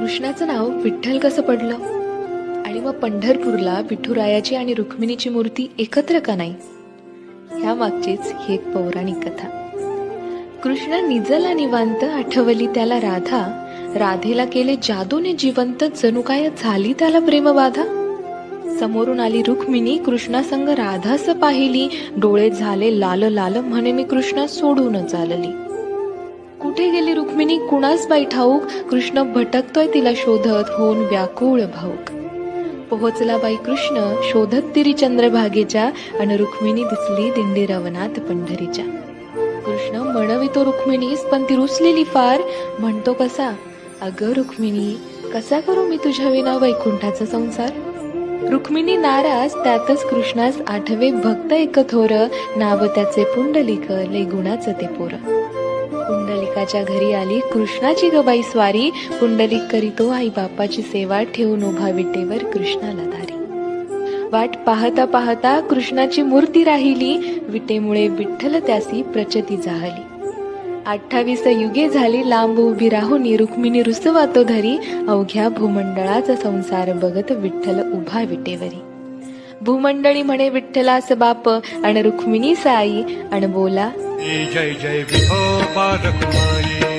कृष्णाचं नाव विठ्ठल कसं पडलं आणि मग पंढरपूरला विठुरायाची आणि रुक्मिणीची मूर्ती एकत्र का नाही, ह्या मागचीच ही एक पौराणिक कथा. कृष्ण निजला निवांत, आठवली त्याला राधा, राधेला केले जादूने जिवंत, जणू काय झाली त्याला प्रेमबाधा. समोरून आली रुक्मिणी, कृष्णासंग राधास पाहिली, डोळे झाले लाल लाल, म्हणे मी कृष्णा सोडून चालली. कुठे गेली रुक्मिणी कुणास बाई ठाऊक, कृष्ण भटकतोय तिला शोधत, होऊन व्याकुळ भाऊक. पोहोचला बाई कृष्ण शोधत तिरी चंद्रभागेच्या, आणि रुक्मिणी दिसली दिंडी रवनात पंढरीच्या. कृष्ण म्हणवितो रुक्मिणीस, पण ती रुसलेली फार, म्हणतो कसा, अगं रुक्मिणी कसा करू मी तुझ्या विना वैकुंठाचा संसार. रुक्मिणी नाराज, त्यातच कृष्णास आठवे भक्त एक थोर, नाव त्याचे पुंडलिक, लय गुणाचं ते पोर. पुंडलिकाच्या घरी आली कृष्णाची गबाई स्वारी, पुंडलिक करीतो आई बापाची सेवा, ठेवून उभा विटेवर कृष्णाला दारी. वाट पाहता पाहता कृष्णाची मूर्ती राहिली, विटेमुळे विठ्ठल त्यासी प्रचती जाहली. 28 युगे झाली लांब उभी राहुनी, रुक्मिणी रुसवातो धरी, अवघ्या भूमंडळाचा संसार बघत विठ्ठल उभा विटेवरी. भूमंडळी म्हणे विठ्ठलास बाप, आणि रुक्मिणी साई, आणि बोला जय जय विठो पादकुमारी.